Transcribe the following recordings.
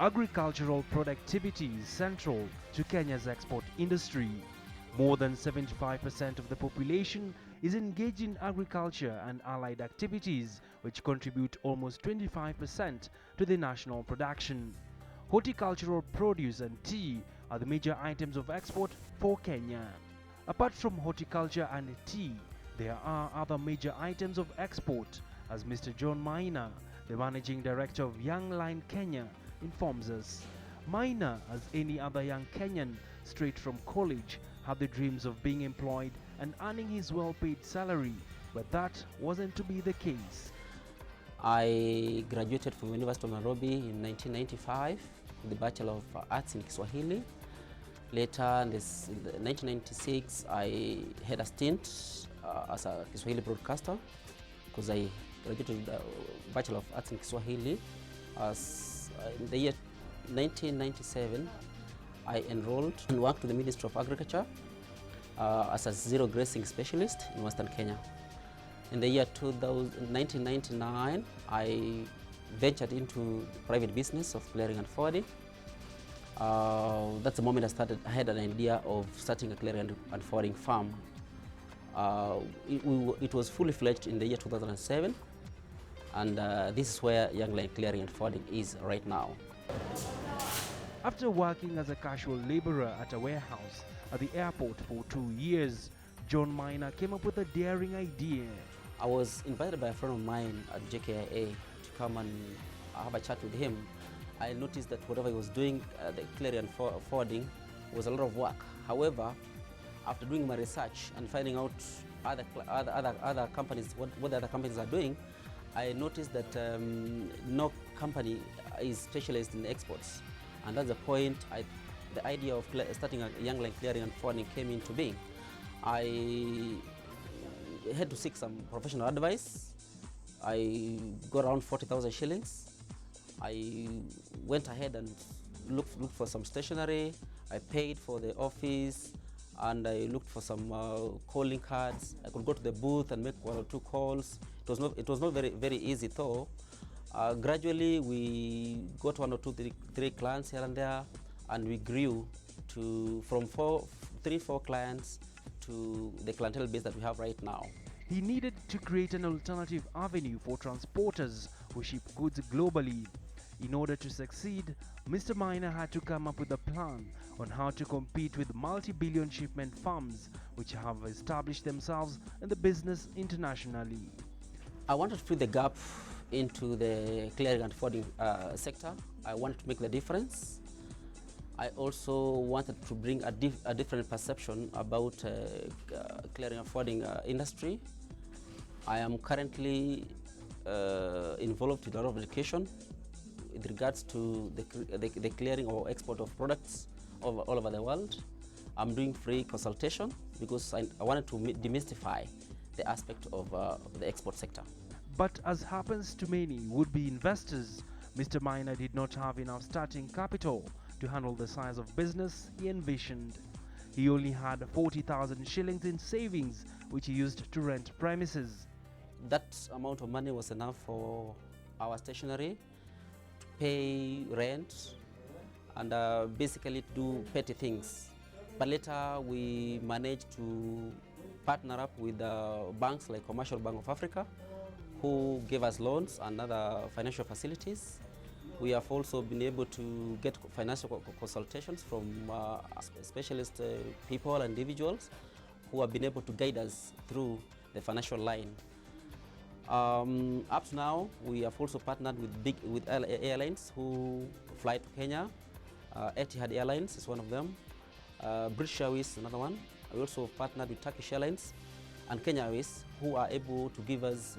Agricultural productivity is central to Kenya's export industry. More than 75% of the population is engaged in agriculture and allied activities, which contribute almost 25% to the national production. Horticultural produce and tea are the major items of export for Kenya. Apart from horticulture and tea, there are other major items of export, as Mr. John Mina, the managing director of Youngline Kenya, informs us. Mina, as any other young Kenyan straight from college, had the dreams of being employed and earning his well-paid salary, but that wasn't to be the case. I graduated from University of Nairobi in 1995 with the Bachelor of Arts in Kiswahili. Later in 1996, I had a stint as a Kiswahili broadcaster because I graduated with the Bachelor of Arts in Kiswahili. In the year 1997, I enrolled and worked with the Ministry of Agriculture as a zero grazing specialist in Western Kenya. In the year 1999, I ventured into private business of clearing and forwarding. That's the moment I had an idea of starting a clearing and forwarding firm. It was fully fledged in the year 2007, and this is where Youngline Clearing and Forwarding is right now. After working as a casual laborer at a warehouse at the airport for 2 years, John Mina came up with a daring idea. I was invited by a friend of mine at JKIA to come and have a chat with him. I noticed that whatever he was doing, the clearing and forwarding, was a lot of work. However, after doing my research and finding out other companies, what the other companies are doing, I noticed that no company is specialized in exports. And that's the point the idea of starting a Youngline Clearing and Forwarding came into being. I had to seek some professional advice. I got around 40,000 shillings. I went ahead and looked for some stationery. I paid for the office, and I looked for some calling cards. I could go to the booth and make 1 or 2 calls. It was not very easy though. Gradually we got 1 or 2, 3 clients here and there, and we grew from 3-4 clients to the clientele base that we have right now. He needed to create an alternative avenue for transporters who ship goods globally. In order to succeed, Mr. Mina had to come up with a plan on how to compete with multi-billion shipment firms which have established themselves in the business internationally. I wanted to fill the gap into the clearing and forwarding sector. I wanted to make the difference. I also wanted to bring a different perception about clearing and forwarding industry. I am currently involved in a lot of education with regards to the clearing or export of products all over the world. I'm doing free consultation because I wanted to demystify the aspect of the export sector. But as happens to many would-be investors, Mr. Mina did not have enough starting capital to handle the size of business he envisioned. He only had 40,000 shillings in savings, which he used to rent premises. That amount of money was enough for our stationery, to pay rent, and basically to do petty things. But later we managed to partner up with banks like Commercial Bank of Africa, who gave us loans and other financial facilities. We have also been able to get financial consultations from specialist people and individuals who have been able to guide us through the financial line. Up to now, we have also partnered with airlines who fly to Kenya. Etihad Airlines is one of them. British Airways is another one. We also partnered with Turkish Airlines and Kenya Airways, who are able to give us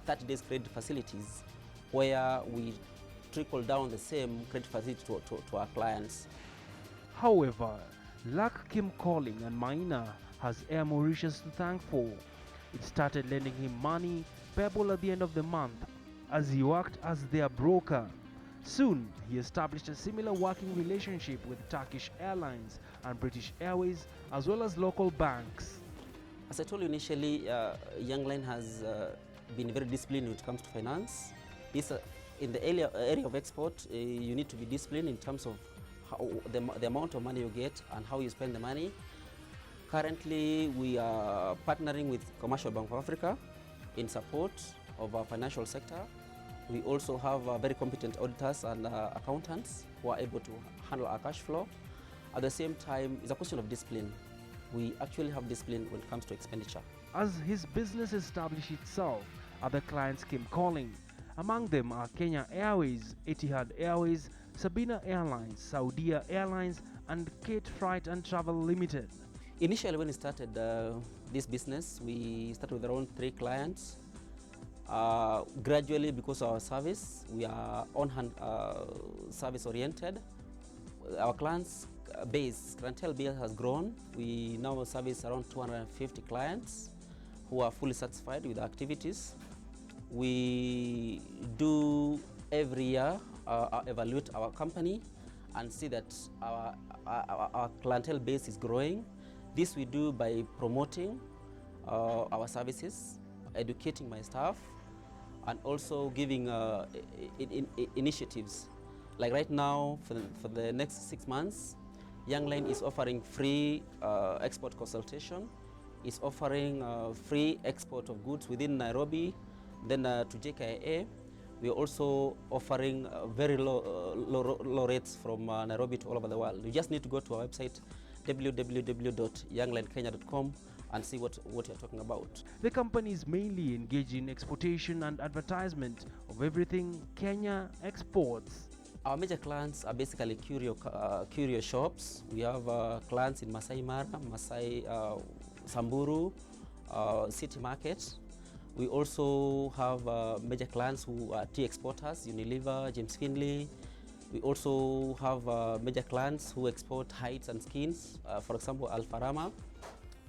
30 days credit facilities, where we trickle down the same credit facility to our clients. However, luck came calling, and Mina has Air Mauritius to thank for. It started lending him money payable at the end of the month as he worked as their broker. Soon, he established a similar working relationship with Turkish Airlines and British Airways, as well as local banks. As I told you initially, Youngline has been very disciplined when it comes to finance. This In the area of export, you need to be disciplined in terms of how the amount of money you get and how you spend the money. Currently, we are partnering with Commercial Bank of Africa in support of our financial sector. We also have very competent auditors and accountants who are able to handle our cash flow. At the same time, it's a question of discipline. We actually have discipline when it comes to expenditure. As his business established itself, other clients came calling. Among them are Kenya Airways, Etihad Airways, Sabina Airlines, Saudia Airlines, and Kate Freight and Travel Limited. Initially, when we started this business, we started with around 3 clients. Gradually, because of our service, we are on-hand service-oriented. Our clients clientele base has grown. We now service around 250 clients who are fully satisfied with the activities. We do every year evaluate our company and see that our clientele base is growing. This we do by promoting our services, educating my staff, and also giving initiatives. Like right now, for the next 6 months, Youngline is offering free export consultation. It's offering free export of goods within Nairobi. Then to JKIA, we are also offering very low rates from Nairobi to all over the world. You just need to go to our website, www.younglinekenya.com, and see what you're talking about. The company is mainly engaged in exportation and advertisement of everything Kenya exports. Our major clients are basically curio shops. We have clients in Masai Mara, Samburu, City Market. We also have major clients who are tea exporters, Unilever, James Finley. We also have major clients who export hides and skins, for example, Alfarama.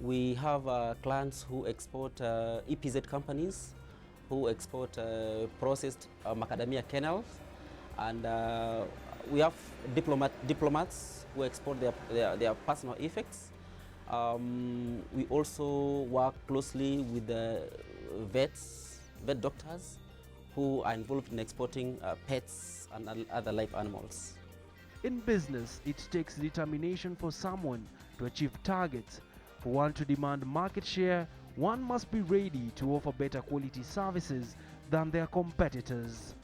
We have clients who export EPZ companies, who export processed macadamia kernels. And we have diplomats who export their personal effects. We also work closely with the vet doctors who are involved in exporting pets and other live animals. In business, it takes determination for someone to achieve targets. For one to demand market share, one must be ready to offer better quality services than their competitors.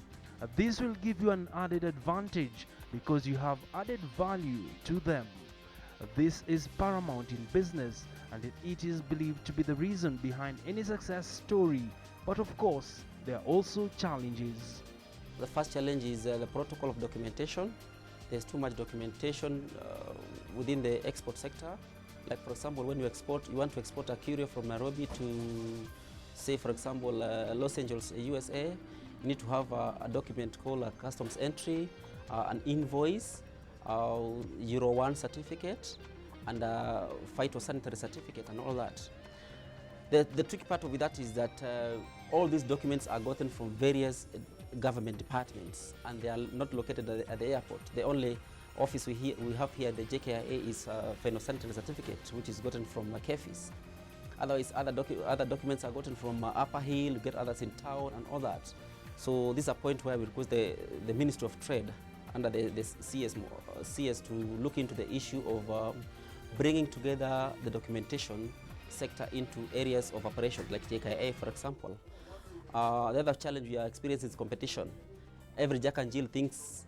This will give you an added advantage because you have added value to them. This is paramount in business, and it is believed to be the reason behind any success story. But of course, there are also challenges. The first challenge is the protocol of documentation. There's too much documentation within the export sector. Like for example, when you want to export a curio from Nairobi to, say for example, Los Angeles, USA, you need to have a document called a customs entry, an invoice, Euro 1 certificate, and a phytosanitary certificate and all that. The tricky part of that is that all these documents are gotten from various government departments, and they are not located at the airport. The only office we have here at the JKIA is phytosanitary certificate, which is gotten from KEFIS. Otherwise, other documents are gotten from Upper Hill, you get others in town and all that. So this is a point where we request the Ministry of Trade under the CS to look into the issue of bringing together the documentation sector into areas of operation, like JKIA, for example. The other challenge we are experiencing is competition. Every Jack and Jill thinks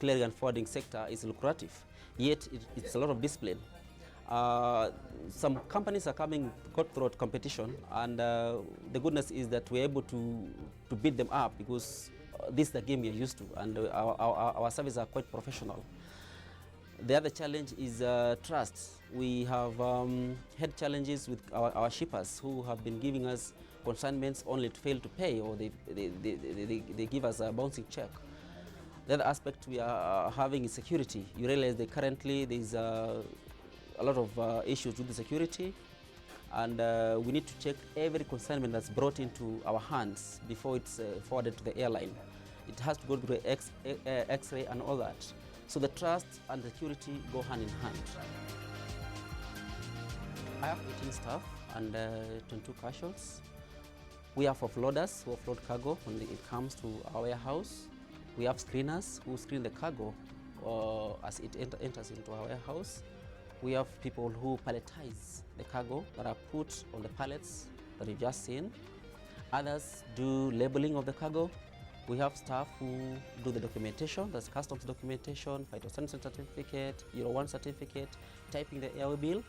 clearing and forwarding sector is lucrative, yet it's a lot of discipline. Some companies are coming cutthroat competition, and the goodness is that we're able to beat them up because this is the game we're used to, and our services are quite professional. The other challenge is trust. We have had challenges with our shippers who have been giving us consignments only to fail to pay, or they give us a bouncing check. The other aspect we are having is security. You realize that currently there's a lot of issues with the security, and we need to check every consignment that's brought into our hands before it's forwarded to the airline. It has to go through X-ray and all that. So the trust and security go hand in hand. I have 18 staff and 22 casuals. We have offloaders who offload cargo when it comes to our warehouse. We have screeners who screen the cargo as it enters into our warehouse. We have people who palletize the cargo that are put on the pallets that you've just seen. Others do labeling of the cargo. We have staff who do the documentation, that's customs documentation, phytosanitary certificate, Euro 1 certificate, typing the airway bill.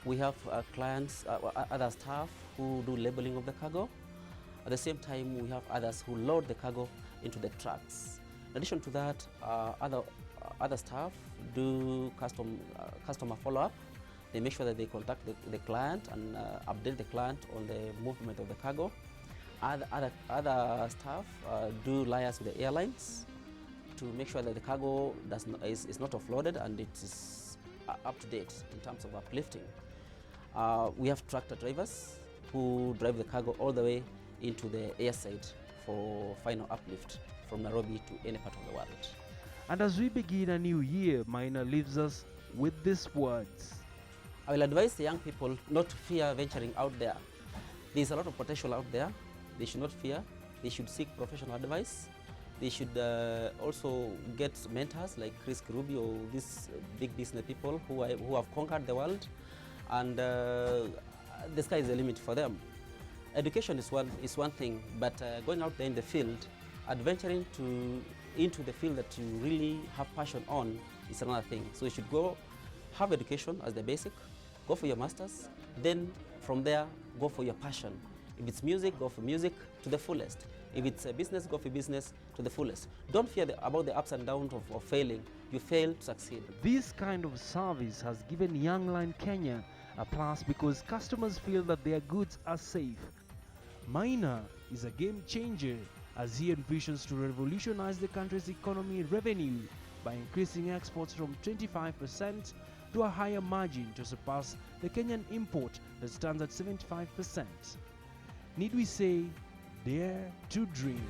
We have clients, other staff who do labeling of the cargo. At the same time, we have others who load the cargo into the trucks. In addition to that, other staff do customer follow-up. They make sure that they contact the client and update the client on the movement of the cargo. Other staff do liaise with the airlines to make sure that the cargo is not offloaded and it is up to date in terms of uplifting. We have tractor drivers who drive the cargo all the way into the airside for final uplift from Nairobi to any part of the world. And as we begin a new year, Mina leaves us with these words. I will advise the young people not to fear venturing out there. There's a lot of potential out there. They should not fear. They should seek professional advice. They should also get mentors like Chris Kirubi or these big business people who have conquered the world. And the sky is the limit for them. Education is one thing, but going out there in the field, adventuring into the field that you really have passion on is another thing. So you should go have education as the basic, go for your masters, then from there go for your passion. If it's music, go for music to the fullest. If it's a business, go for business to the fullest. Don't fear about the ups and downs of failing. You fail to succeed. This kind of service has given Youngline Kenya a plus because customers feel that their goods are safe. Mina is a game changer as he envisions to revolutionize the country's economy revenue by increasing exports from 25% to a higher margin to surpass the Kenyan import that stands at 75%. Need we say, dare to dream.